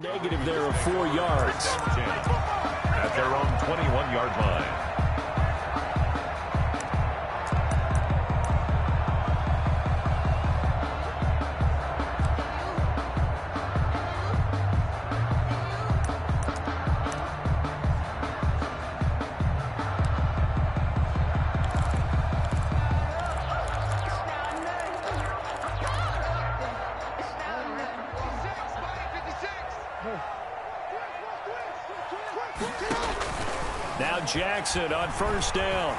Negative there of 4 yards. At their own 21-yard line. Now Jackson on first down.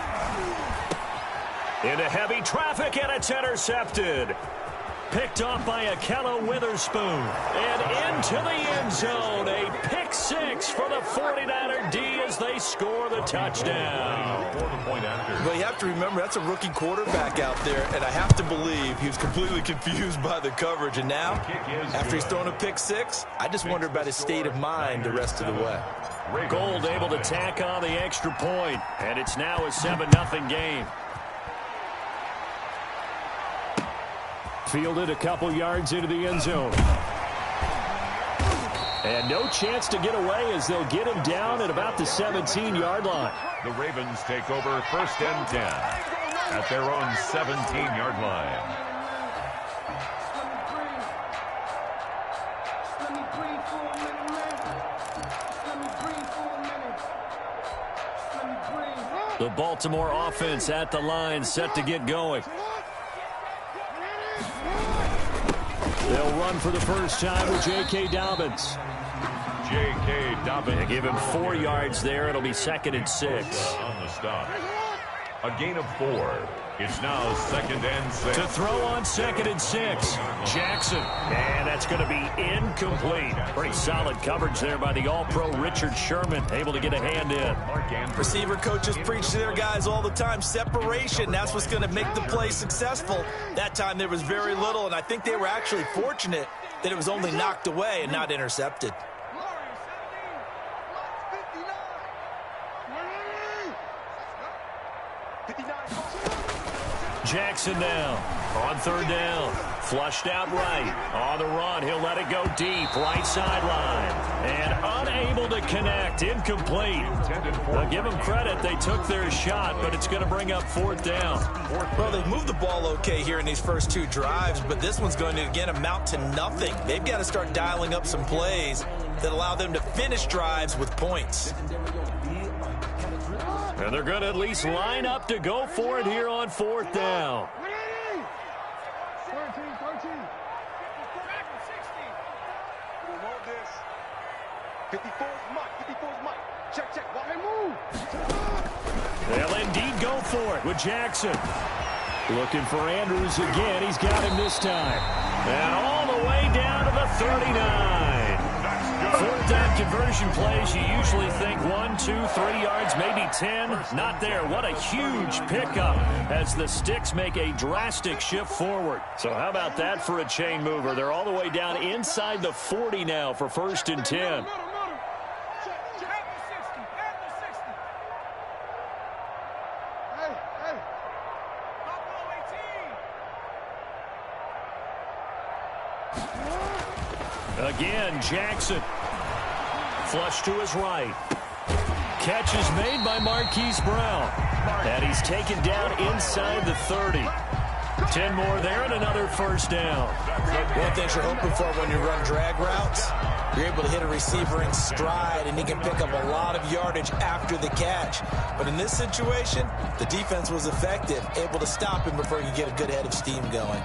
Into heavy traffic, and it's intercepted. Picked off by Akello Witherspoon. And into the end zone. A pick six for the 49er D as they score the touchdown. Well, you have to remember, that's a rookie quarterback out there, and I have to believe he was completely confused by the coverage. And now, after he's thrown a pick six, I just wonder about his state of mind the rest of the way. Gold able to tack on the extra point, and it's now a 7-0 game. Fielded a couple yards into the end zone. And no chance to get away as they'll get him down at about the 17-yard line. The Ravens take over 1st and 10 at their own 17-yard line. The Baltimore offense at the line, set to get going. They'll run for the first time with J.K. Dobbins. J.K. Dobbins. They give him 4 yards there. It'll be 2nd and 6. On the stop. A gain of 4. It's now 2nd and 6. To throw on 2nd and 6. Jackson. And that's going to be incomplete. Pretty solid coverage there by the All-Pro Richard Sherman. Able to get a hand in. Receiver coaches preach to their guys all the time. Separation, that's what's going to make the play successful. That time there was very little, and I think they were actually fortunate that it was only knocked away and not intercepted. Jackson now on 3rd down. Flushed out right. On the run, he'll let it go deep. Right sideline. And unable to connect. Incomplete. Well, give them credit. They took their shot, but it's going to bring up 4th down. Well, they've moved the ball okay here in these first 2 drives, but this one's going to, again, amount to nothing. They've got to start dialing up some plays that allow them to finish drives with points. And they're going to at least line up to go for it here on 4th down. 54's Mike. Check. Why they move? They'll indeed go for it with Jackson. Looking for Andrews again. He's got him this time. And all the way down to the 39. 4th down conversion plays, you usually think 1, 2, 3 yards, maybe 10. Not there. What a huge pickup as the Sticks make a drastic shift forward. So how about that for a chain mover? They're all the way down inside the 40 now for 1st and 10. Again, Jackson. Flush to his right. Catch is made by Marquise Brown. And he's taken down inside the 30. 10 more there and another 1st down. One thing you're hoping for when you run drag routes, you're able to hit a receiver in stride, and he can pick up a lot of yardage after the catch. But in this situation, the defense was effective, able to stop him before he could get a good head of steam going.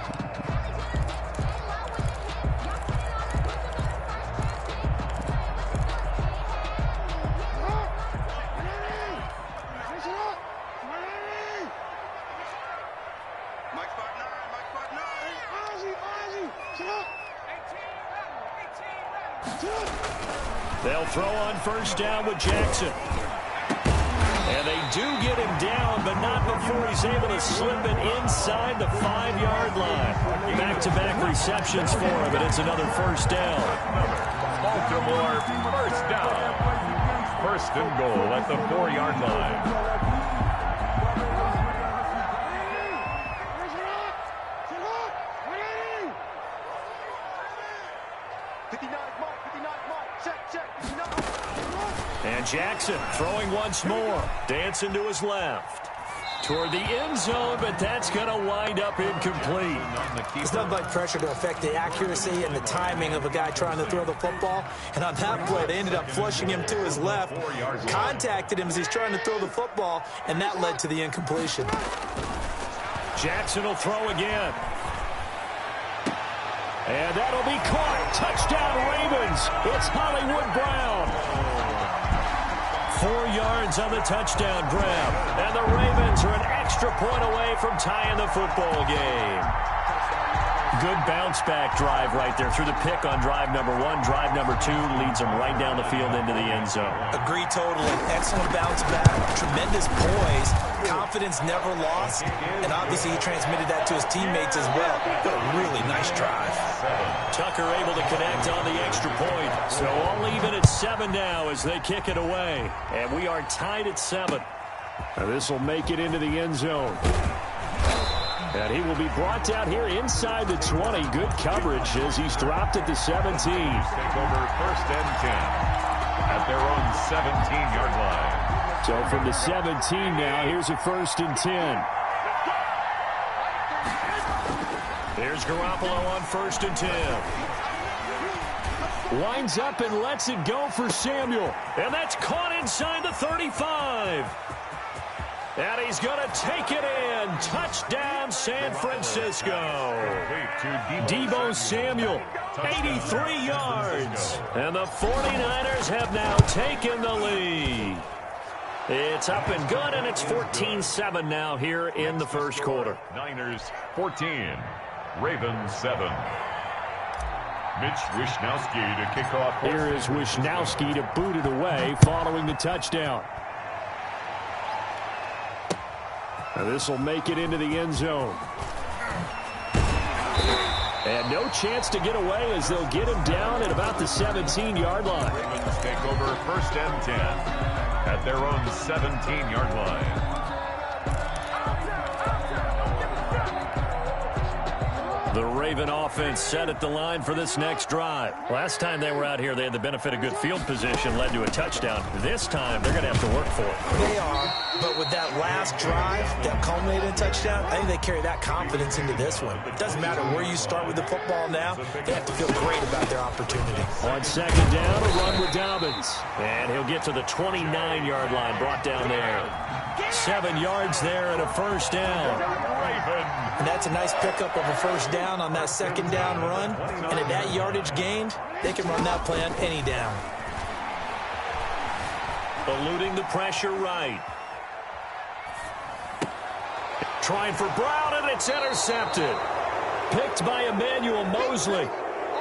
They'll throw on 1st down with Jackson. And they do get him down, but not before he's able to slip it inside the 5-yard line. Back-to-back receptions for him, and it's another 1st down. Baltimore 1st down. 1st and goal at the 4-yard line. And Jackson throwing once more. Dancing to his left. Toward the end zone, but that's going to wind up incomplete. It's nothing like pressure to affect the accuracy and the timing of a guy trying to throw the football. And on that play, they ended up flushing him to his left, contacted him as he's trying to throw the football, and that led to the incompletion. Jackson will throw again. And that'll be caught. Touchdown, Ravens. It's Hollywood Brown. 4 yards on the touchdown grab. And the Ravens are an extra point away from tying the football game. Good bounce-back drive right there through the pick on drive number 1. Drive number 2 leads them right down the field into the end zone. Agree totally. Excellent bounce back. Tremendous poise. Confidence never lost. And obviously he transmitted that to his teammates as well. What a really nice drive. Tucker able to connect on the extra point. So all even at 7 now as they kick it away. And we are tied at 7. Now this will make it into the end zone. And he will be brought down here inside the 20. Good coverage as he's dropped at the 17. Take over first and 10 at their own 17-yard line. So from the 17 now, here's a first and 10. Here's Garoppolo on first and 10. Winds up and lets it go for Samuel. And that's caught inside the 35. And he's going to take it in. Touchdown, San Francisco. Deebo Samuel, 83 yards. And the 49ers have now taken the lead. It's up and good, and it's 14-7 now here in the first quarter. Niners 14, Ravens 7. Mitch Wishnowsky to kick off. Here is Wishnowsky to boot it away following the touchdown. Now this will make it into the end zone. And no chance to get away as they'll get him down at about the 17-yard line. Ravens take over first and 10 at their own 17-yard line. The Raven offense set at the line for this next drive. Last time they were out here, they had the benefit of good field position, led to a touchdown. This time, they're going to have to work for it. They are, but with that last drive that culminated in a touchdown, I think they carry that confidence into this one. It doesn't matter where you start with the football now. They have to feel great about their opportunity. On second down, a run with Dobbins. And he'll get to the 29-yard line, brought down there. 7 yards there and a first down. And that's a nice pickup of a first down on that second down run. And at that yardage gained, they can run that play on any down. Eluding the pressure right. Trying for Brown, and it's intercepted. Picked by Emmanuel Mosley.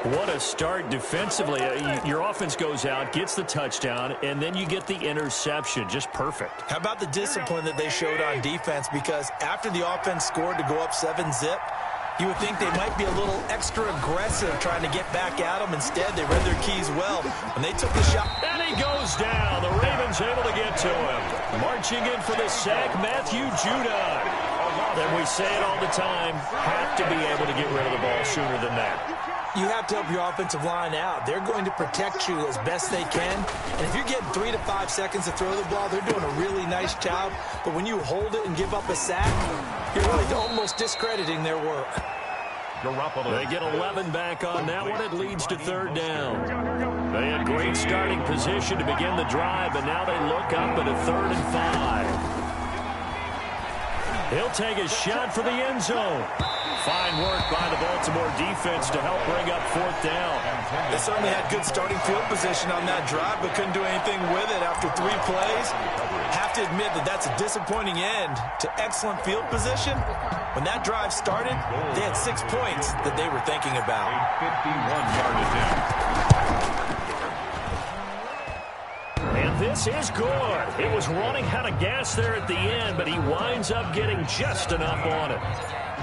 What a start defensively. Your offense goes out, gets the touchdown, and then you get the interception. Just perfect. How about the discipline that they showed on defense? Because after the offense scored to go up 7-zip, you would think they might be a little extra aggressive trying to get back at them. Instead, they read their keys well. When they took the shot. And he goes down. The Ravens able to get to him. Marching in for the sack, Matthew Judon. And we say it all the time, have to be able to get rid of the ball sooner than that. You have to help your offensive line out. They're going to protect you as best they can. And if you're getting 3 to 5 seconds to throw the ball, they're doing a really nice job. But when you hold it and give up a sack, you're really almost discrediting their work. They get 11 back on that one. It leads to third down. They had great starting position to begin the drive, and now they look up at a 3rd and 5. He'll take a shot for the end zone. Fine work by the Baltimore defense to help bring up 4th down. They certainly had good starting field position on that drive, but couldn't do anything with it after 3 plays. Have to admit that that's a disappointing end to excellent field position. When that drive started, they had 6 points that they were thinking about. A 51-yard attempt. And this is good. It was running out of gas there at the end, but he winds up getting just enough on it.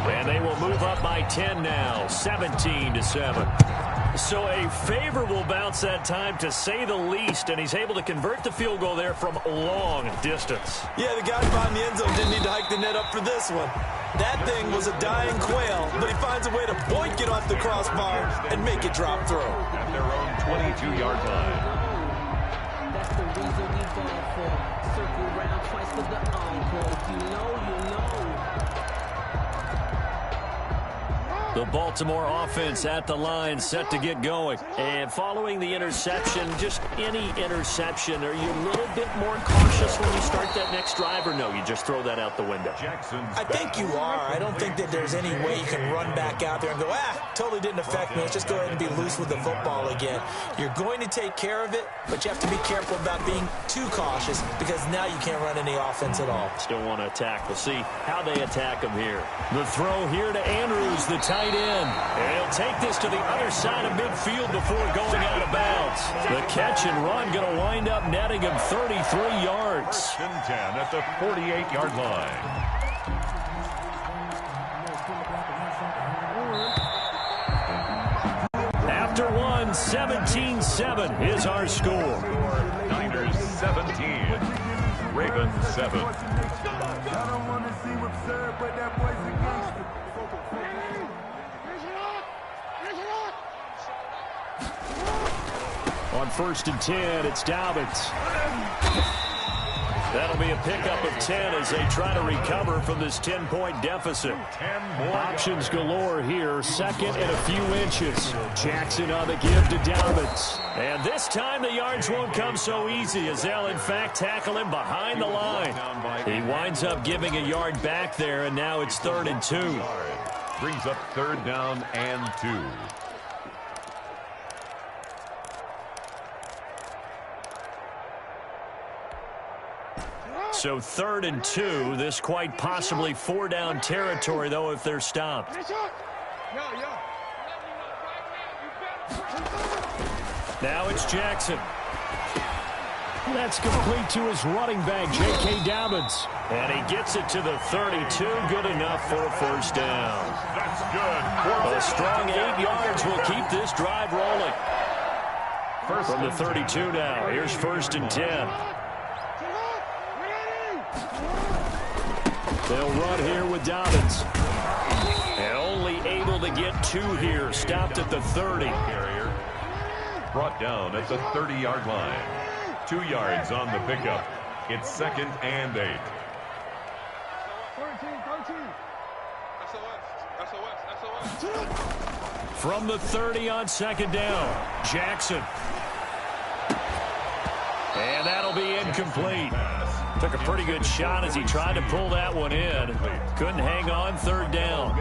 And they will move up by 10 now, 17-7. So a favorable bounce that time, to say the least, and he's able to convert the field goal there from long distance. Yeah, the guy behind the end zone didn't need to hike the net up for this one. That thing was a dying quail, but he finds a way to boink it off the crossbar and make it drop through. At their own 22-yard line. That's the reason we ball for. Circle round twice for the encore. You know. The Baltimore offense at the line, set to get going. And following the interception, just any interception, are you a little bit more cautious when you start that next drive, or no, you just throw that out the window? I think you are. I don't think that there's any way you can run back out there and go, totally didn't affect me. Let's just go ahead and be loose with the football again. You're going to take care of it, but you have to be careful about being too cautious because now you can't run any offense at all. Still want to attack. We'll see how they attack him here. The throw here to Andrews, the tight end. And he'll take this to the other side of midfield before going out of bounds. The catch and run going to wind up netting him 33 yards. First and 10 at the 48-yard line. After one, 17-7 is our score. Niners 17, Ravens 7. I don't want to seem absurd, but that boy's a gangster. On 1st and 10, it's Dobbins. That'll be a pickup of 10 as they try to recover from this 10-point deficit. 10 more Options galore here, second and a few inches. Jackson on the give to Dobbins. And this time the yards won't come so easy as they'll in fact tackle him behind the line. He winds up giving a yard back there, and now it's 3rd and 2. brings up 3rd down and 2. So 3rd and 2. This quite possibly 4-down territory, though, if they're stopped. Now it's Jackson. That's complete to his running back, J.K. Dobbins. And he gets it to the 32. Good enough for a 1st down. That's good. A strong 8 yards will keep this drive rolling. From the 32 now. Here's 1st and 10. They'll run here with Dobbins. And only able to get 2 here. Stopped at the 30. Carrier brought down at the 30-yard line. 2 yards on the pickup. It's 2nd and 8. 13. From the 30 on 2nd down, Jackson. And that'll be incomplete. Took a pretty good shot as he tried to pull that one in. Couldn't hang on, 3rd down.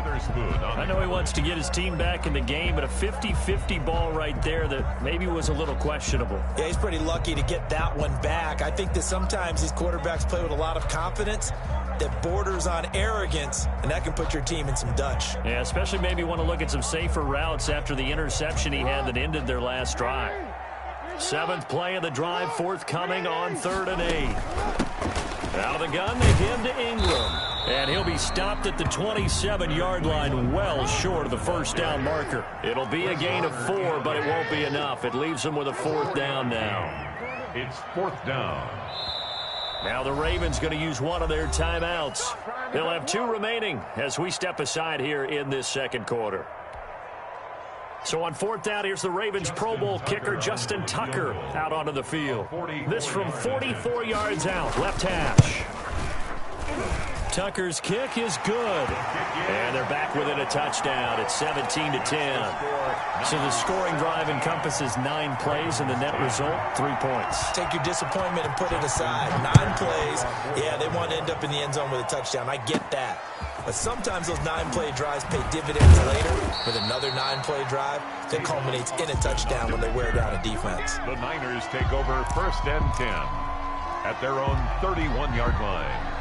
I know he wants to get his team back in the game, but a 50-50 ball right there that maybe was a little questionable. Yeah, he's pretty lucky to get that one back. I think that sometimes these quarterbacks play with a lot of confidence that borders on arrogance, and that can put your team in some Dutch. Yeah, especially maybe want to look at some safer routes after the interception he had that ended their last drive. 7th play of the drive, forthcoming on 3rd and 8. Out of the gun, they give to Ingram. And he'll be stopped at the 27-yard line, well short of the 1st down marker. It'll be a gain of 4, but it won't be enough. It leaves them with a 4th down now. It's 4th down. Now the Ravens going to use one of their timeouts. They'll have 2 remaining as we step aside here in this 2nd quarter. So on 4th down, here's the Ravens Pro Bowl kicker Justin Tucker out onto the field. This from 44 yards out, left hash. Tucker's kick is good. And they're back within a touchdown. It's 17-10. So the scoring drive encompasses 9 plays, and the net result, 3 points. Take your disappointment and put it aside. 9 plays, yeah, they want to end up in the end zone with a touchdown. I get that. But sometimes those 9-play drives pay dividends later with another 9-play drive that culminates in a touchdown when they wear down a defense. The Niners take over 1st and 10 at their own 31-yard line.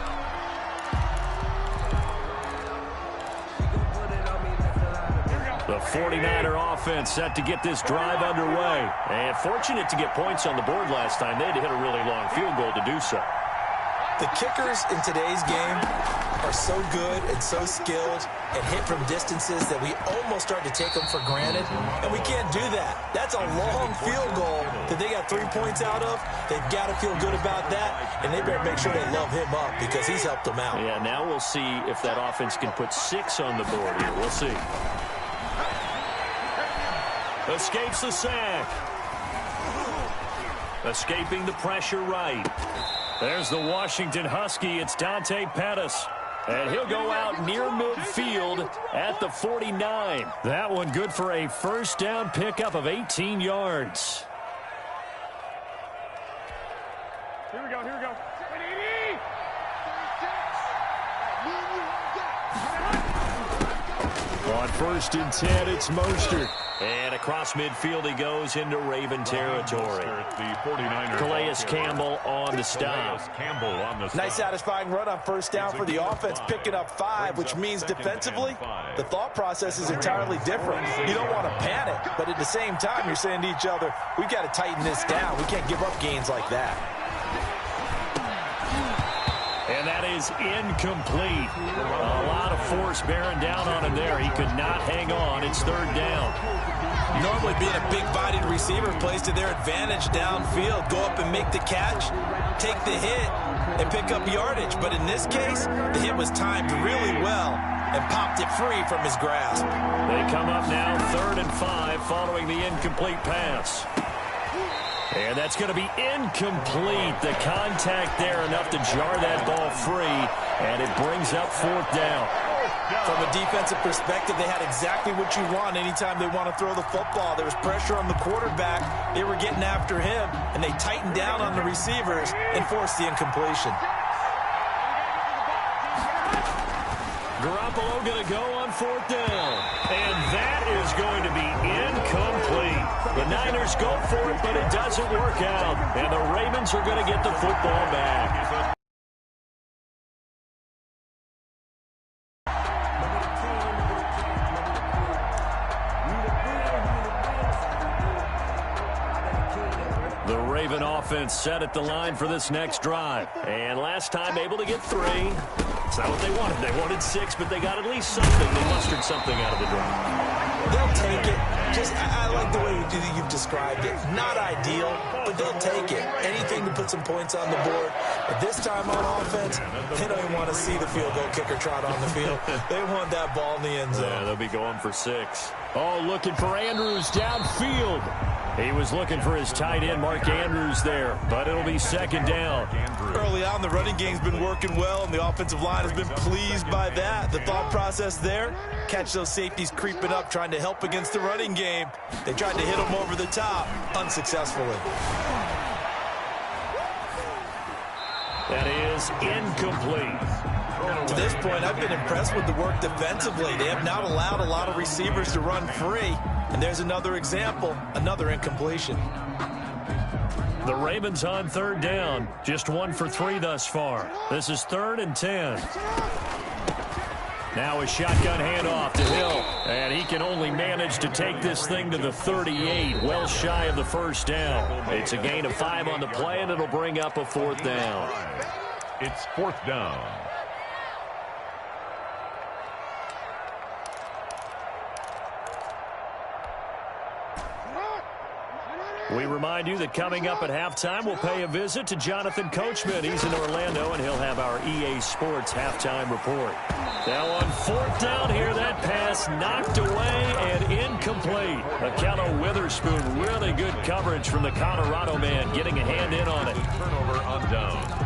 The 49er offense set to get this drive underway. And fortunate to get points on the board last time. They had to hit a really long field goal to do so. The kickers in today's game are so good and so skilled and hit from distances that we almost start to take them for granted, and we can't do that. That's a long field goal that they got 3 points out of. They've got to feel good about that, and they better make sure they love him up because he's helped them out. Yeah, now we'll see if that offense can put 6 on the board here. We'll see. Escapes the sack. Escaping the pressure right. There's the Washington Husky. It's Dante Pettis. And he'll go out near midfield at the 49. That one good for a first down pickup of 18 yards. Here we go, here we go. On 1st and 10, it's Mostert. And across midfield he goes into Raven territory. The 49ers. Calais Campbell on the stop. Nice satisfying run on first down for the offense, picking up 5, which means defensively, the thought process is entirely different. You don't want to panic, but at the same time, you're saying to each other, we've got to tighten this down. We can't give up gains like that. And that is incomplete. A lot of force bearing down on him there. He could not hang on. It's 3rd down. Normally being a big-bodied receiver plays to their advantage downfield. Go up and make the catch, take the hit, and pick up yardage. But in this case, the hit was timed really well and popped it free from his grasp. They come up now 3rd and 5 following the incomplete pass. And that's going to be incomplete. The contact there enough to jar that ball free, and it brings up 4th down. From a defensive perspective, they had exactly what you want anytime they want to throw the football. There was pressure on the quarterback. They were getting after him, and they tightened down on the receivers and forced the incompletion. Garoppolo going to go on 4th down. And that is going to be incomplete. The Niners go for it, but it doesn't work out. And the Ravens are going to get the football back. The Raven offense set at the line for this next drive. And last time able to get 3. It's not what they wanted. They wanted 6, but they got at least something. They mustered something out of the drive. They'll take it. I like the way you've described it. Not ideal, but they'll take it. Anything to put some points on the board. But this time on offense, they don't even want to see the field goal kicker trot on the field. They want that ball in the end zone. Yeah, they'll be going for 6. Oh, looking for Andrews downfield. He was looking for his tight end, Mark Andrews, there, but it'll be 2nd down. Early on, the running game's been working well, and the offensive line has been pleased by that. The thought process there, catch those safeties creeping up, trying to help against the running game. They tried to hit them over the top, unsuccessfully. That is incomplete. To this point, I've been impressed with the work defensively. They have not allowed a lot of receivers to run free. And there's another example, another incompletion. The Ravens on 3rd down. Just 1 for 3 thus far. This is 3rd and 10. Now a shotgun handoff to Hill. And he can only manage to take this thing to the 38, well shy of the 1st down. It's a gain of 5 on the play, and it'll bring up a 4th down. It's 4th down. We remind you that coming up at halftime, we'll pay a visit to Jonathan Coachman. He's in Orlando, and he'll have our EA Sports halftime report. Now on 4th down here, that pass knocked away and incomplete. Akello Witherspoon, really good coverage from the Colorado man, getting a hand in on it. Turnover on down.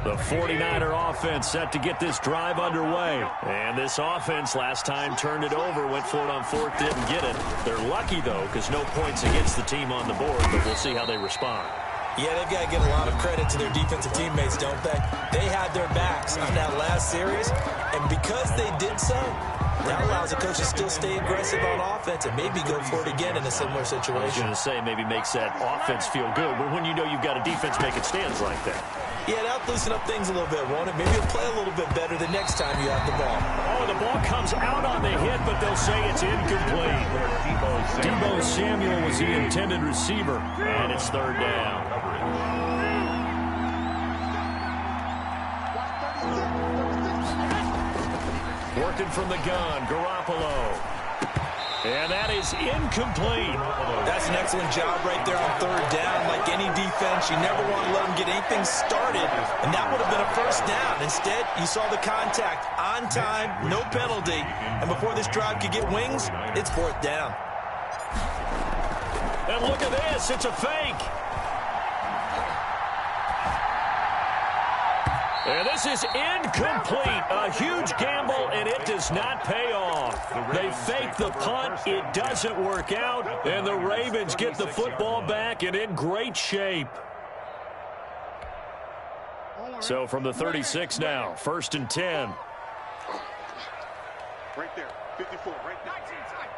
The 49er offense set to get this drive underway. And this offense last time turned it over, went for it on 4th, didn't get it. They're lucky, though, because no points against the team on the board, but we'll see how they respond. Yeah, they've got to give a lot of credit to their defensive teammates, don't they? They had their backs on that last series, and because they did so, that allows the coach to still stay aggressive on offense and maybe go for it again in a similar situation. I was going to say, maybe makes that offense feel good, but when you know you've got a defense making stands like that. Yeah, that'll loosen up things a little bit, won't it? Maybe you'll play a little bit better the next time you have the ball. Oh, the ball comes out on the hit, but they'll say it's incomplete. Deebo Samuel was the intended receiver, and it's 3rd down. looking from the gun. Garoppolo. And that is incomplete. That's an excellent job right there on third down. Like any defense, you never want to let them get anything started, and that would have been a first down. Instead, you saw the contact on time, no penalty, and before this drive could get wings, it's fourth down. And look at this. It's a fake. And this is incomplete. A huge gamble, and it does not pay off. They fake the punt. It doesn't work out, and the Ravens get the football back and in great shape. So from the 36 now, 1st and 10. Right there, 54, right there. 19 tight.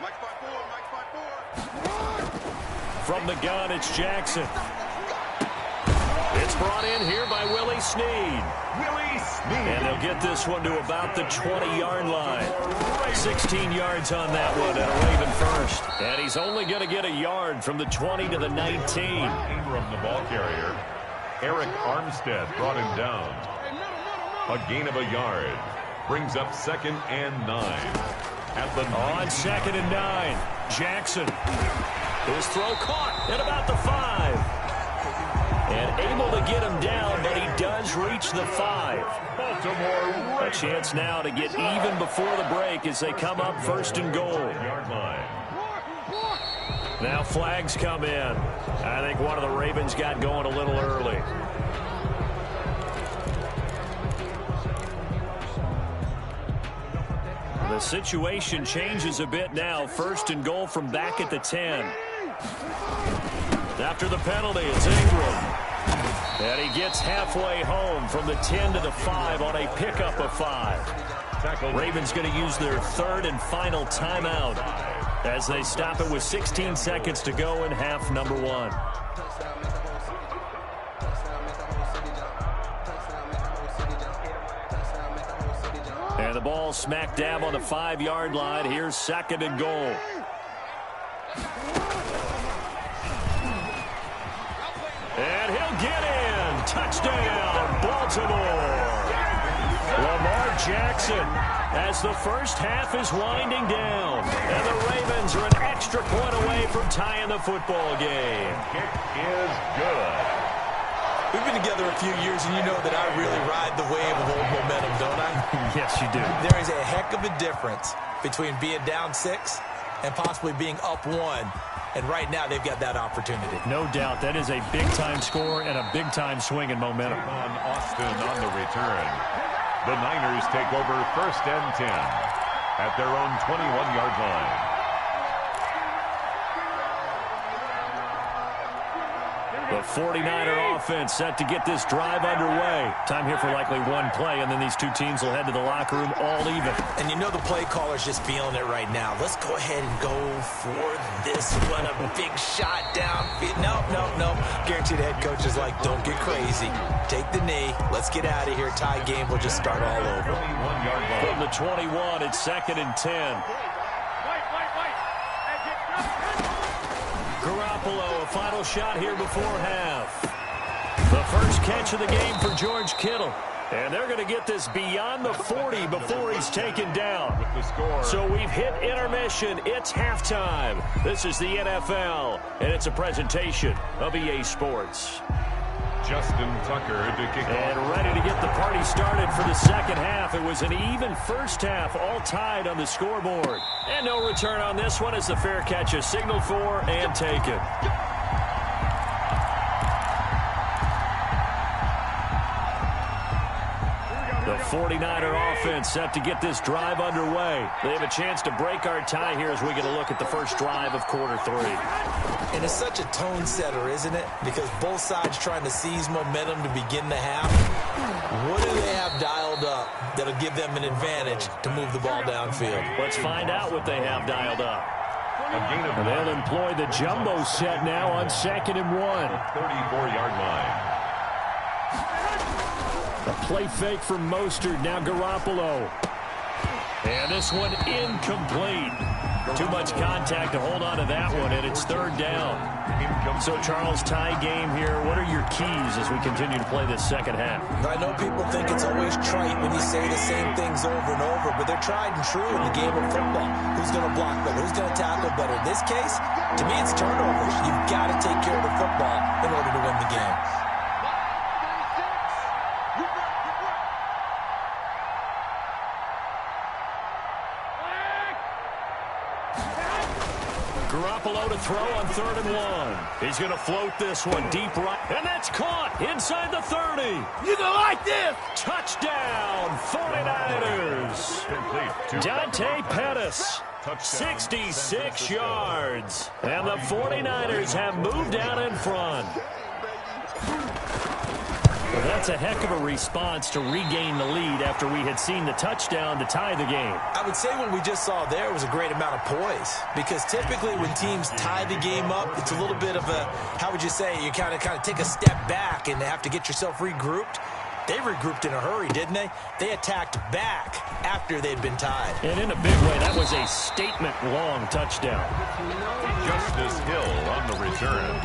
Mike 5-4. From the gun, it's Jackson. It's brought in here by Willie Snead. And they'll get this one to about the 20-yard line. 16 yards on that one, and a Raven first. And he's only going to get a yard from the 20 to the 19. Ingram, the ball carrier. Eric Armstead brought him down. A gain of a yard. Brings up 2nd and 9. At the on 2nd and 9, Jackson. His throw caught at about the 5. And able to get him down, but he does reach the 5. A chance now to get even before the break as they come up 1st and goal. Now flags come in. I think one of the Ravens got going a little early. The situation changes a bit now. 1st and goal from back at the 10. After the penalty, it's Ingram. And he gets halfway home from the 10 to the 5 on a pickup of 5. Ravens going to use their 3rd and final timeout as they stop it with 16 seconds to go in half number 1. And the ball smack dab on the 5-yard line. Here's 2nd and goal. And he'll get in. Touchdown, Baltimore. Lamar Jackson as the first half is winding down. And the Ravens are an extra point away from tying the football game. Kick is good. We've been together a few years, and you know that I really ride the wave of old momentum, don't I? Yes, you do. There is a heck of a difference between being down 6 and possibly being up 1. And right now, they've got that opportunity. No doubt. That is a big-time score and a big-time swing in momentum. On Austin on the return. The Niners take over 1st and 10 at their own 21-yard line. The 49er offense set to get this drive underway. Time here for likely one play, and then these two teams will head to the locker room all even. And you know the play caller's just feeling it right now. Let's go ahead and go for this one. A big shot downfield. No. Guaranteed head coach is like, don't get crazy. Take the knee. Let's get out of here. Tie game. We'll just start all over. From the 21, it's 2nd and 10. Garoppolo, a final shot here before half. The first catch of the game for George Kittle. And they're going to get this beyond the 40 before he's taken down. With the score. So we've hit intermission. It's halftime. This is the NFL, and it's a presentation of EA Sports. Justin Tucker to kick off. And ready to get the party started for the second half. It was an even first half, all tied on the scoreboard. And no return on this one as the fair catch is signaled for and taken. The 49er offense set to get this drive underway. They have a chance to break our tie here as we get a look at the first drive of quarter 3. And it's such a tone setter, isn't it? Because both sides trying to seize momentum to begin the half. What do they have dialed up that'll give them an advantage to move the ball downfield? Let's find out what they have dialed up. They'll employ the jumbo set now on 2nd and 1. 34-yard line. A play fake from Mostert, now Garoppolo. And this one incomplete. Too much contact to hold on to that one, and it's third down. So, Charles, tie game here. What are your keys as we continue to play this second half? I know people think it's always trite when you say the same things over and over, but they're tried and true in the game of football. Who's going to block better? Who's going to tackle better? In this case, to me, it's turnovers. You've got to take care of the football in order to win the game. Garoppolo to throw on 3rd and 1. He's going to float this one deep right. And that's caught inside the 30. You gonna like this? Touchdown, 49ers. Dante Pettis, 66 yards. And the 49ers have moved out in front. Well, that's a heck of a response to regain the lead after we had seen the touchdown to tie the game. I would say what we just saw there was a great amount of poise, because typically when teams tie the game up, it's a little bit of a, how would you say, you kind of take a step back and have to get yourself regrouped. They regrouped in a hurry, didn't they? They attacked back after they'd been tied. And in a big way, that was a statement-long touchdown. Justice Hill on the return.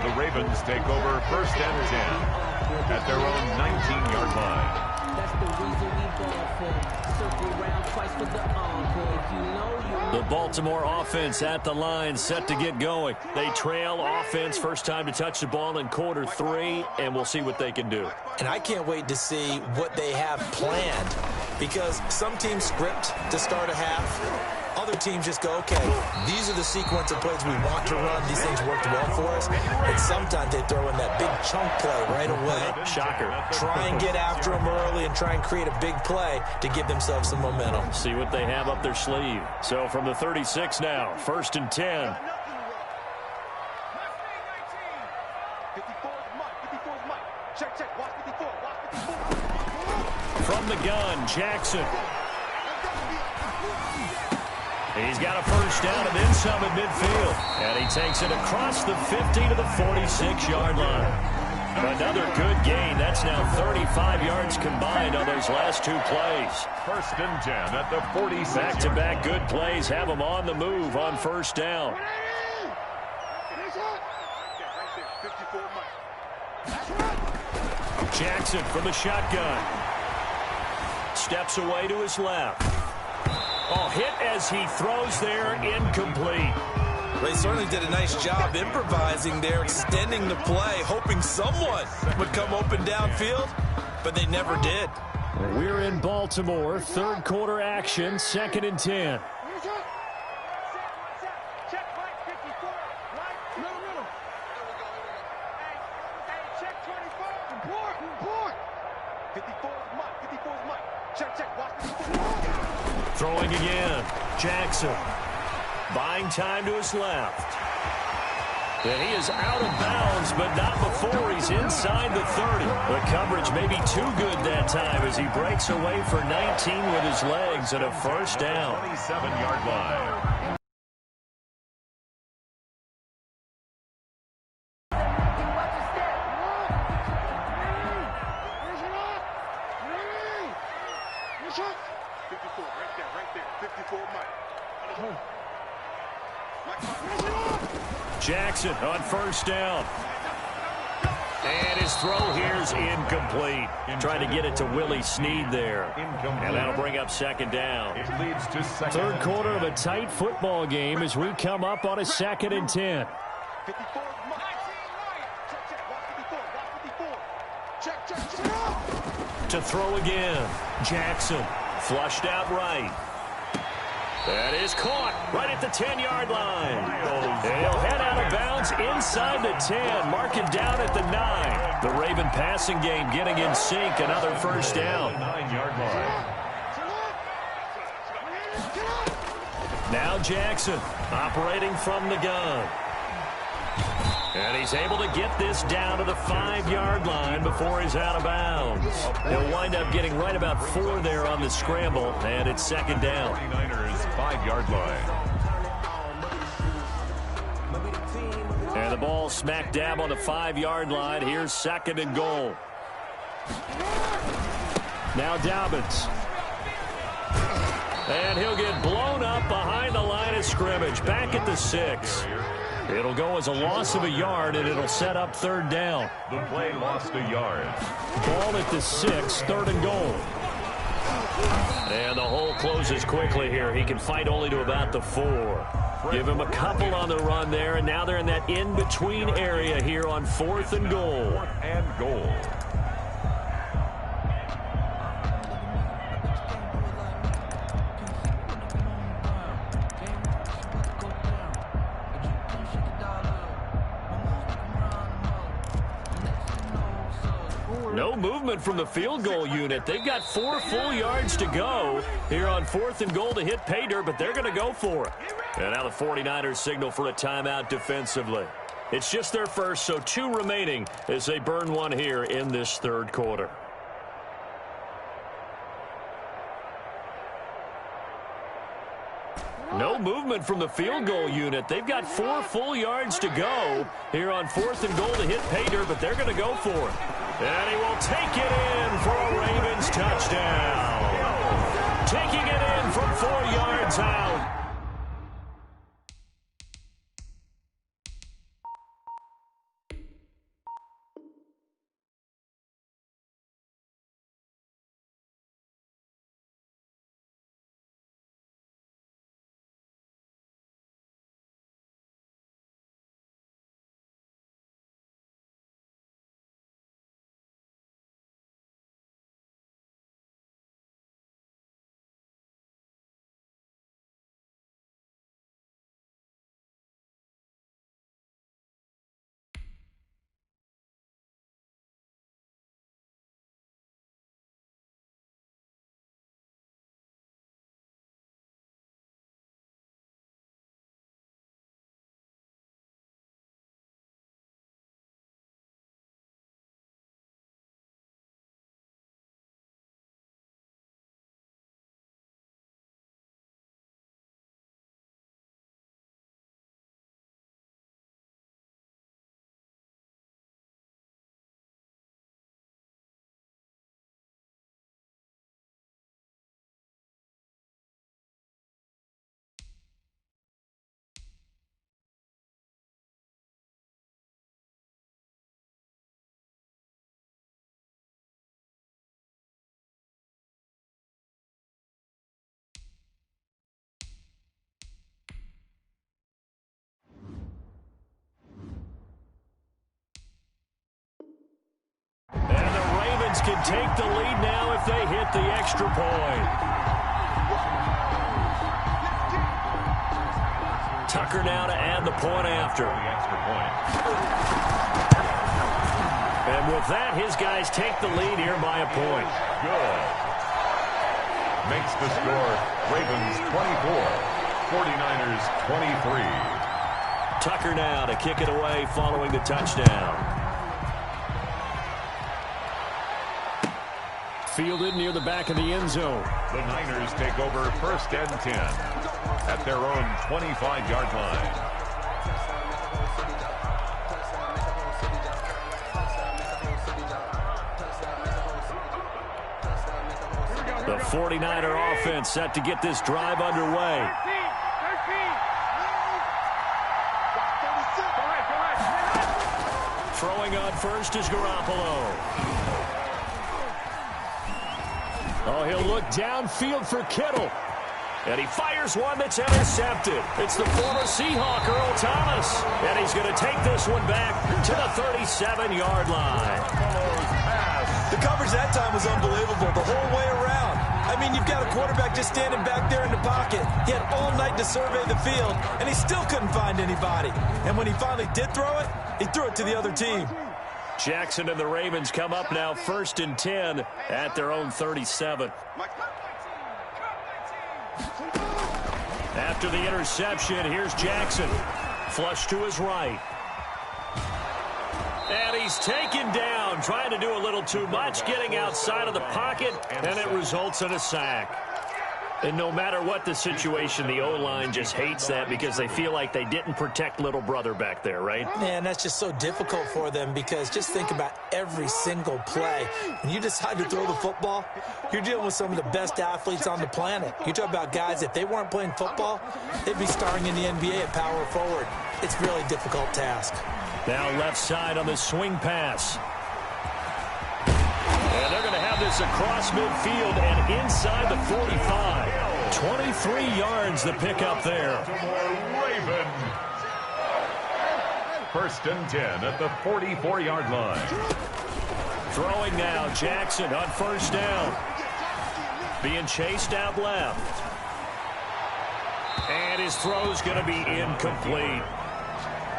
The Ravens take over 1st and 10. At their own 19-yard line. That's the reason we ball for. Circle round twice for the encore. If you know, The Baltimore offense at the line, set to get going. They trail offense, first time to touch the ball in quarter 3, and we'll see what they can do. And I can't wait to see what they have planned, because some teams script to start a half. Other teams just go, okay, these are the sequence of plays we want to run. These things worked well for us. And sometimes they throw in that big chunk play right away. Shocker. Try and get after them early and try and create a big play to give themselves some momentum. See what they have up their sleeve. So from the 36 now, 1st and 10. 54 is Mike. 54 is Mike. Check, check. Watch 54. Watch 54. From the gun, Jackson. He's got a first down and then some at midfield. And he takes it across the 50 to the 46-yard line. Another good gain. That's now 35 yards combined on those last 2 plays. 1st and 10 at the 46. Back-to-back good plays have them on the move on first down. Jackson from the shotgun. Steps away to his left. Oh, hit as he throws there, incomplete. They certainly did a nice job improvising there, extending the play, hoping someone would come open downfield, but they never did. We're in Baltimore, 3rd quarter action, 2nd and 10. Throwing again, Jackson. Buying time to his left. And he is out of bounds, but not before he's inside the 30. The coverage may be too good that time as he breaks away for 19 with his legs and a first down. 27-yard line. Jackson on first down. And his throw here is incomplete. Trying to get it to Willie Snead there. And that'll bring up 2nd down. It leads to 2nd. 3rd quarter of a tight football game as we come up on a 2nd and 10. To throw again. Jackson flushed out right. That is caught right at the 10-yard line. And he'll head out of bounds inside the 10. Mark it down at the 9. The Raven passing game getting in sync. Another first down. 9-yard line. Now Jackson operating from the gun. And he's able to get this down to the 5-yard line before he's out of bounds. He'll wind up getting right about 4 there on the scramble, and it's 2nd down. 49ers 5-yard line. And the ball smack dab on the 5-yard line. Here's 2nd and goal. Now Dobbins. And he'll get blown up behind the line of scrimmage. scrimmage, back at the 6. It'll go as a loss of a yard, and it'll set up 3rd down. The play lost a yard. Ball at the 6, 3rd and goal. And the hole closes quickly here. He can fight only to about the 4. Give him a couple on the run there, and now they're in that in-between area here on 4th and goal. 4th and goal. No movement from the field goal unit. They've got 4 full yards to go here on 4th and goal to hit pay dirt, but they're going to go for it. And now the 49ers signal for a timeout defensively. It's just their first, so 2 remaining as they burn one here in this 3rd quarter. No movement from the field goal unit. They've got 4 full yards to go here on 4th and goal to hit pay dirt, but they're going to go for it. And he will take it in for a Ravens touchdown. Taking it in from 4 yards out. And the Ravens can take the lead now if they hit the extra point. Tucker now to add the point after. The extra point. And with that, his guys take the lead here by a point. Good. Makes the score Ravens 24, 49ers 23. Tucker now to kick it away following the touchdown. Fielded near the back of the end zone. The Niners take over 1st and 10 at their own 25-yard line. The 49er offense set to get this drive underway. Throwing on first is Garoppolo. Oh, he'll look downfield for Kittle. And he fires one that's intercepted. It's the former Seahawk, Earl Thomas. And he's going to take this one back to the 37-yard line. The coverage that time was unbelievable the whole way around. I mean, you've got a quarterback just standing back there in the pocket. He had all night to survey the field, and he still couldn't find anybody. And when he finally did throw it, he threw it to the other team. Jackson and the Ravens come up now 1st and 10 at their own 37. After the interception, here's Jackson. Flush to his right. And he's taken down, trying to do a little too much, getting outside of the pocket, and it results in a sack. And no matter what the situation, the O-line just hates that because they feel like they didn't protect little brother back there, right? Man, that's just so difficult for them because just think about every single play. When you decide to throw the football, you're dealing with some of the best athletes on the planet. You talk about guys, if they weren't playing football, they'd be starring in the NBA at power forward. It's a really difficult task. Now left side on the swing pass. And they're going to have this across midfield and inside the 45. 23 yards the pick up there. Raven. First and 10 at the 44-yard line. Throwing now, Jackson on first down. Being chased out left. And his throw's going to be incomplete.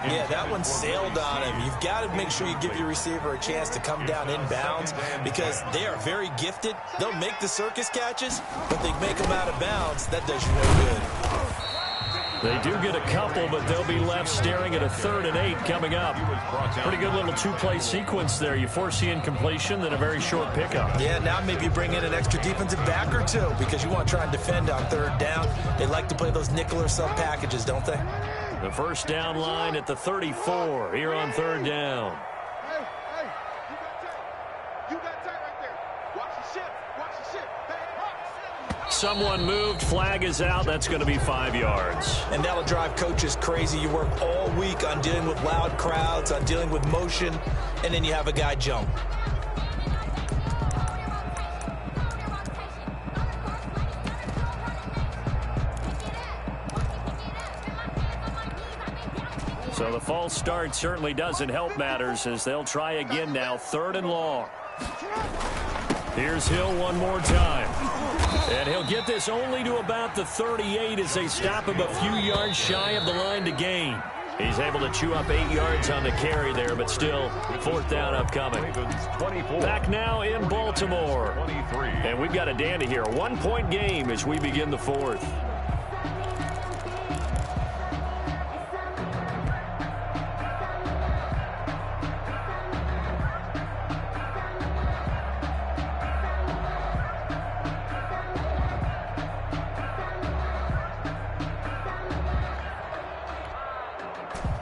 Yeah, that one sailed on him. You've got to make sure you give your receiver a chance to come down inbounds because they are very gifted. They'll make the circus catches, but they make them out of bounds. That does you no good. They do get a couple, but they'll be left staring at a 3rd and 8 coming up. Pretty good little two-play sequence there. You force the incompletion, then a very short pickup. Yeah, now maybe you bring in an extra defensive back or two because you want to try and defend on 3rd down. They like to play those nickel or sub packages, don't they? The first down line at the 34 here on 3rd down. Hey, you got tight right there. Watch the ship. Watch the ship. Hey, Someone moved. Flag is out. That's going to be 5 yards. And that'll drive coaches crazy. You work all week on dealing with loud crowds, on dealing with motion, and then you have a guy jump. So the false start certainly doesn't help matters as they'll try again now. 3rd and long. Here's Hill one more time. And he'll get this only to about the 38 as they stop him a few yards shy of the line to gain. He's able to chew up 8 yards on the carry there, but still 4th down upcoming. Back now in Baltimore. And we've got a dandy here. A 1-point game as we begin the 4th.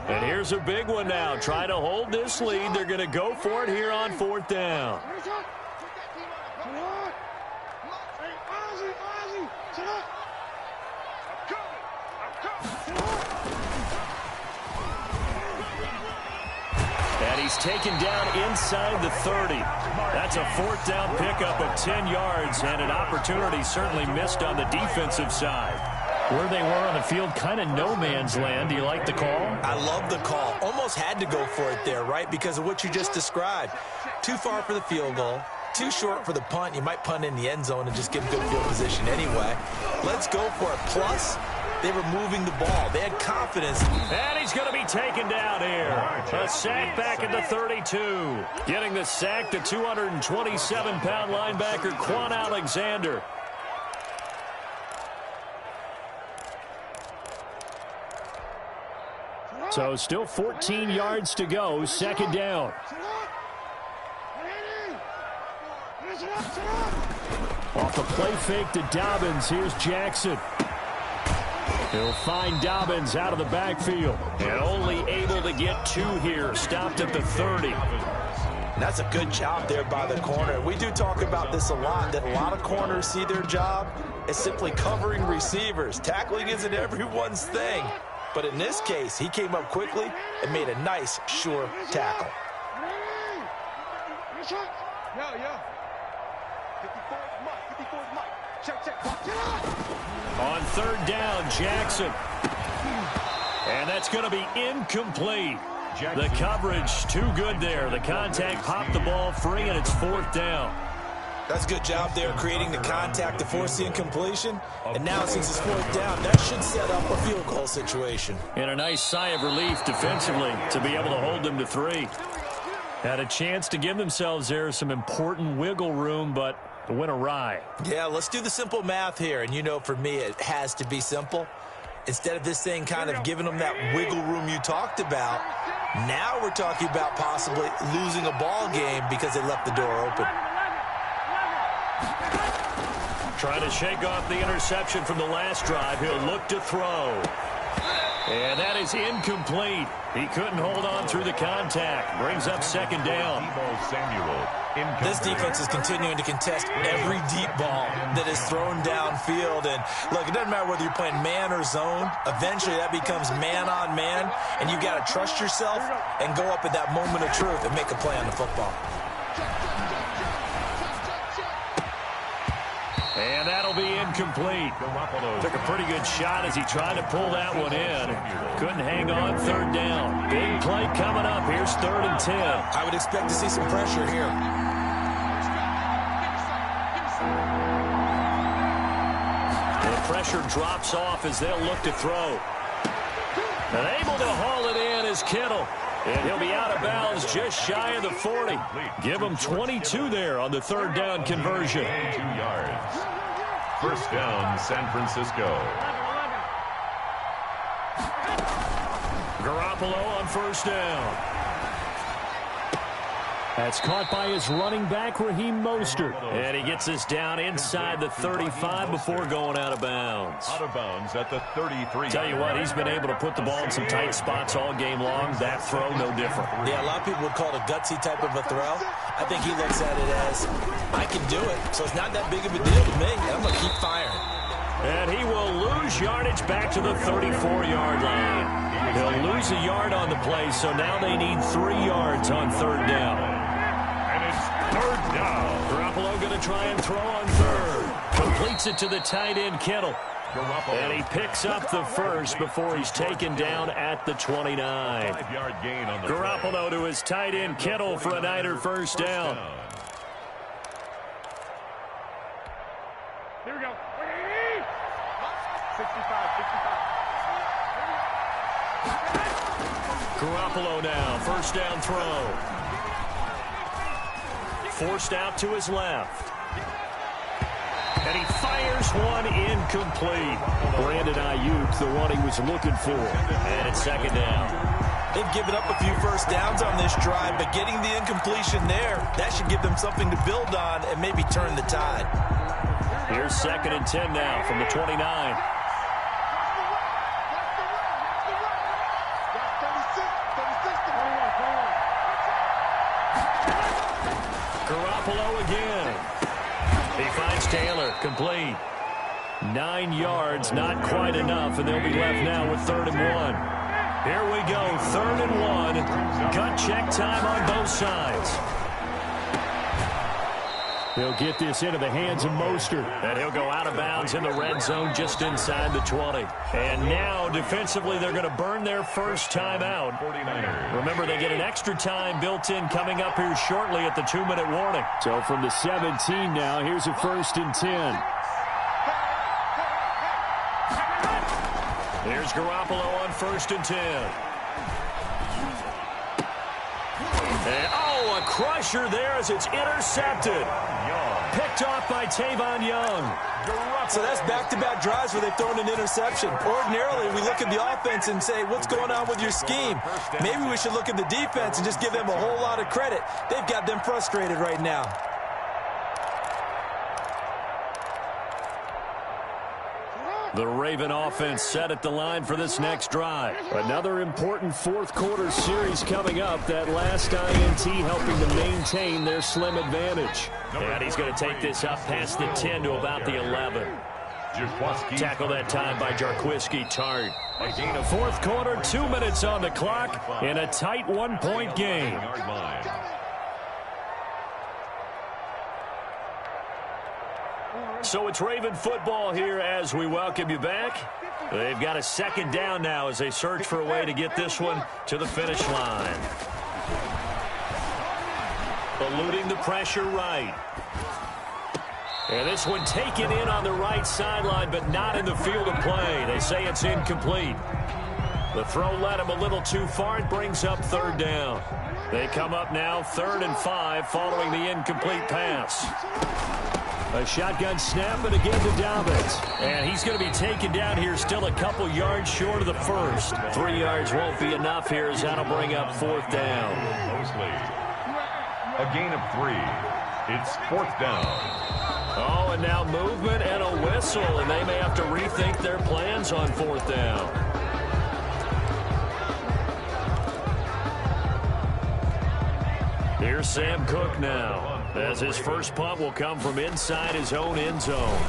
And here's a big one now. Try to hold this lead. They're going to go for it here on 4th down. And he's taken down inside the 30. That's a 4th down pickup of 10 yards and an opportunity certainly missed on the defensive side. Where they were on the field, kind of no man's land. Do you like the call? I love the call. Almost had to go for it there, right? Because of what you just described. Too far for the field goal. Too short for the punt. You might punt in the end zone and just give good field position anyway. Let's go for it. Plus, they were moving the ball. They had confidence. And he's going to be taken down here. A sack back at the 32. Getting the sack, the 227-pound linebacker, Quan Alexander. So still 14 yards to go, 2nd down. Off the play fake to Dobbins, here's Jackson. He'll find Dobbins out of the backfield. And only able to get 2 here, stopped at the 30. And that's a good job there by the corner. We do talk about this a lot, that a lot of corners see their job as simply covering receivers. Tackling isn't everyone's thing. But in this case, he came up quickly and made a nice, sure tackle. Yo. 54's Mike. 54's Mike. Check. Watch it out. On 3rd down, Jackson. And that's going to be incomplete. The coverage too good there. The contact popped the ball free, and it's 4th down. That's a good job there creating the contact to force the incompletion. And now since it's 4th down, that should set up a field goal situation. And a nice sigh of relief defensively to be able to hold them to 3. Had a chance to give themselves there some important wiggle room, but it went awry. Yeah, let's do the simple math here. And you know, for me, it has to be simple. Instead of this thing kind of giving them that wiggle room you talked about, now we're talking about possibly losing a ball game because they left the door open. Trying to shake off the interception from the last drive. He'll look to throw. And that is incomplete. He couldn't hold on through the contact. Brings up second down. This defense is continuing to contest every deep ball that is thrown downfield. And look, it doesn't matter whether you're playing man or zone. Eventually that becomes man on man. And you've got to trust yourself and go up at that moment of truth and make a play on the football. And that'll be incomplete. Took a pretty good shot as he tried to pull that one in. Couldn't hang on third down. Big play coming up. Here's 3rd and 10. I would expect to see some pressure here. The pressure drops off as they'll look to throw. And able to haul it in is Kittle. And he'll be out of bounds just shy of the 40. Give him 22 there on the 3rd down conversion. 2 yards. First down, San Francisco. Garoppolo on 1st down. That's caught by his running back, Raheem Mostert. And he gets us down inside the 35 before going out of bounds. Out of bounds at the 33. Tell you what, he's been able to put the ball in some tight spots all game long. That throw, no different. Yeah, a lot of people would call it a gutsy type of a throw. I think he looks at it as, I can do it, so it's not that big of a deal to me, and I'm going to keep firing. And he will lose yardage back to the 34-yard line. He'll lose a yard on the play, so now they need 3 yards on 3rd down. And it's 3rd down. Garoppolo going to try and throw on 3rd. Completes it to the tight end, Kittle. And he picks up the first before he's taken down at the 29. 5-yard gain on the Garoppolo to his tight end, Kittle, for a Niner first down. Here we go. 65. Garoppolo now, first down throw. Forced out to his left. And he fires one incomplete. Brandon Ayuk, the one he was looking for. And it's 2nd down. They've given up a few first downs on this drive, but getting the incompletion there, that should give them something to build on and maybe turn the tide. Here's 2nd and 10 now from the 29. Garoppolo again. He finds Taylor, complete. 9 yards, not quite enough, and they'll be left now with 3rd and 1. Here we go, 3rd and 1. Gut check time on both sides. He'll get this into the hands of Mostert. And he'll go out of bounds in the red zone just inside the 20. And now, defensively, they're going to burn their first time out. 49ers. Remember, they get an extra time built in coming up here shortly at the 2-minute warning. So from the 17 now, here's a 1st and 10. Here's Garoppolo on 1st and 10. And, oh, a crusher there as it's intercepted. Picked off by Tavon Young. So that's back-to-back drives where they've thrown an interception. Ordinarily, we look at the offense and say, what's going on with your scheme? Maybe we should look at the defense and just give them a whole lot of credit. They've got them frustrated right now. The Raven offense set at the line for this next drive. Another important 4th quarter series coming up. That last INT helping to maintain their slim advantage. And he's going to take this up past the 10 to about the 11. Tackle that time by Jarquiski Tart. Again, a 4th quarter, 2 minutes on the clock in a tight 1-point game. So it's Raven football here as we welcome you back. They've got a 2nd down now as they search for a way to get this one to the finish line. Eluding the pressure right. And this one taken in on the right sideline, but not in the field of play. They say it's incomplete. The throw led him a little too far. It brings up 3rd down. They come up now 3rd and 5 following the incomplete pass. A shotgun snap and again to Dobbins. And he's going to be taken down here still a couple yards short of the first. 3 yards won't be enough here as that'll bring up 4th down. Mosley. A gain of 3. It's 4th down. Oh, and now movement and whistle, and they may have to rethink their plans on 4th down. Here's Sam Cook now, as his first punt will come from inside his own end zone.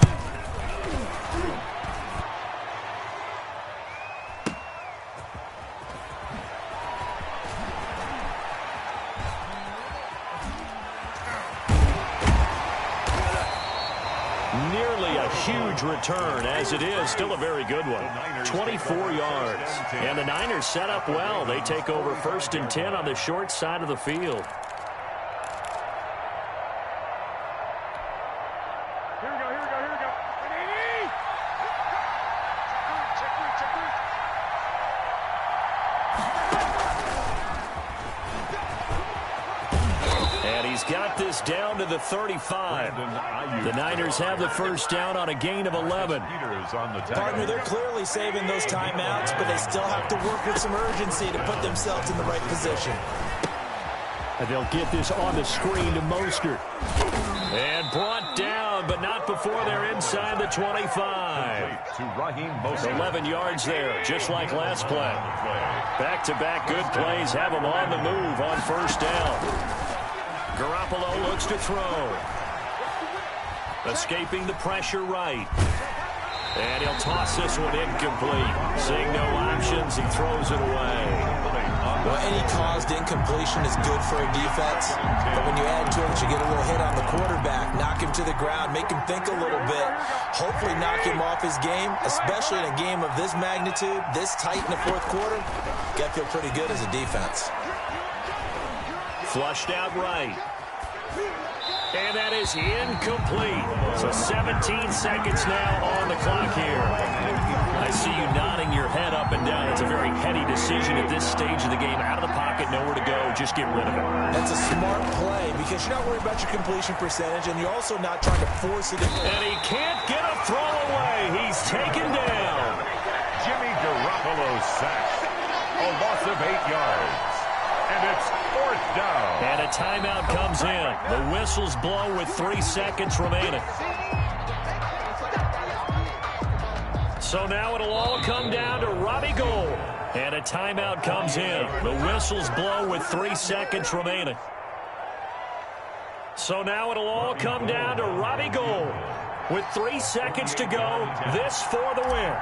Nearly a huge return, as it is still a very good one. 24 yards. And the Niners set up well. They take over 1st and 10 on the short side of the field. Got this down to the 35. The Niners have the first down on a gain of 11. Partner, they're clearly saving those timeouts, but they still have to work with some urgency to put themselves in the right position. And they'll get this on the screen to Mostert. And brought down, but not before they're inside the 25. 11 yards there, just like last play. Back-to-back good plays have them on the move on 1st down. Garoppolo looks to throw. Escaping the pressure right. And he'll toss this one incomplete. Seeing no options, he throws it away. Well, any caused incompletion is good for a defense. But when you add to it, you get a little hit on the quarterback, knock him to the ground, make him think a little bit, hopefully knock him off his game, especially in a game of this magnitude, this tight in the 4th quarter. You got to feel pretty good as a defense. Flushed out right. And that is incomplete. So 17 seconds now on the clock here. I see you nodding your head up and down. It's a very heady decision at this stage of the game. Out of the pocket, nowhere to go. Just get rid of it. That's a smart play because you're not worried about your completion percentage, and you're also not trying to force it in. And he can't get a throw away. He's taken down. Jimmy Garoppolo sacks. A loss of 8 yards. And it's 4th down. And a timeout comes in. The whistles blow with 3 seconds remaining. So now it'll all come down to Robbie Gould. And a timeout comes in. The whistles blow with 3 seconds remaining. So now it'll all come down to Robbie Gould. With 3 seconds to go, this for the win.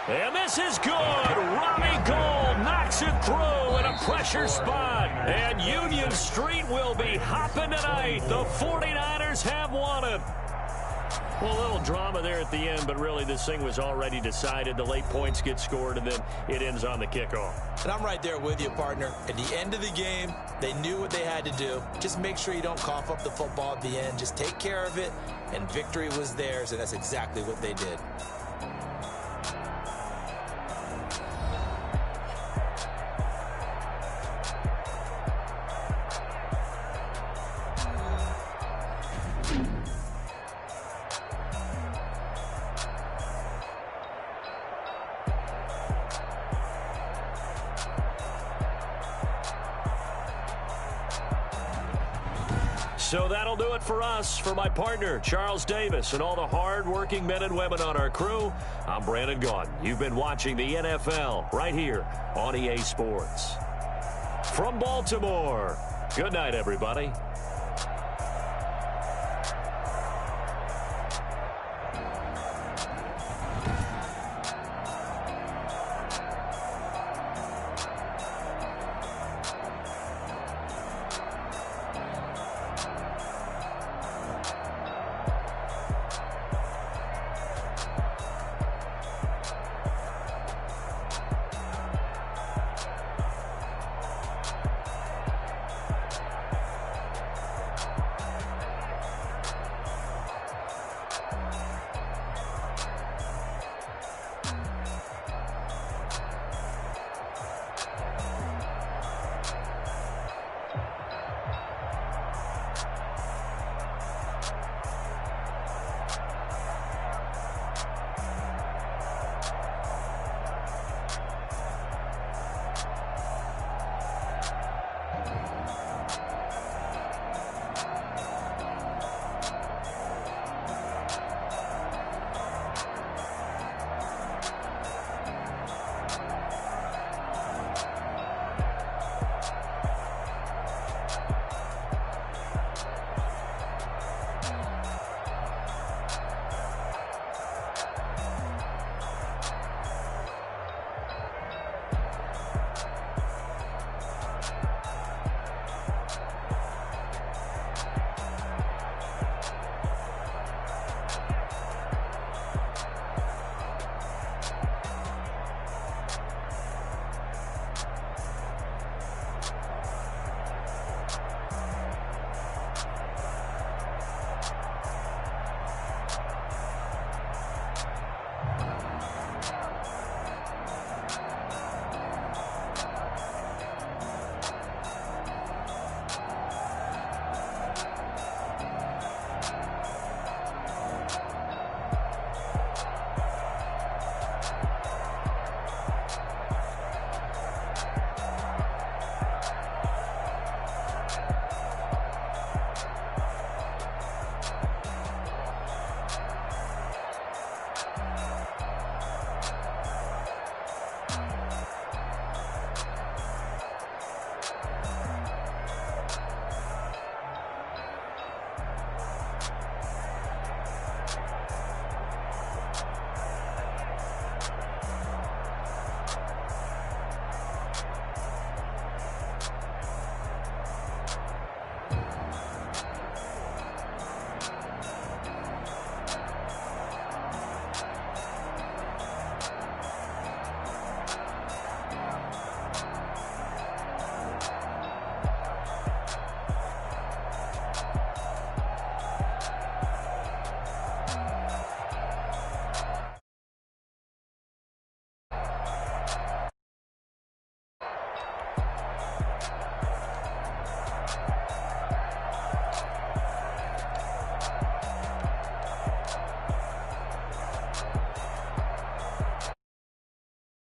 And this is good. Robbie Gould knocks it through in a pressure spot. And Union Street will be hopping tonight. The 49ers have won it. Well, a little drama there at the end, but really this thing was already decided. The late points get scored, and then it ends on the kickoff. And I'm right there with you, partner. At the end of the game, they knew what they had to do. Just make sure you don't cough up the football at the end. Just take care of it, and victory was theirs, and that's exactly what they did. So that'll do it for us. For my partner, Charles Davis, and all the hard-working men and women on our crew, I'm Brandon Gaudin. You've been watching the NFL right here on EA Sports. From Baltimore, good night, everybody.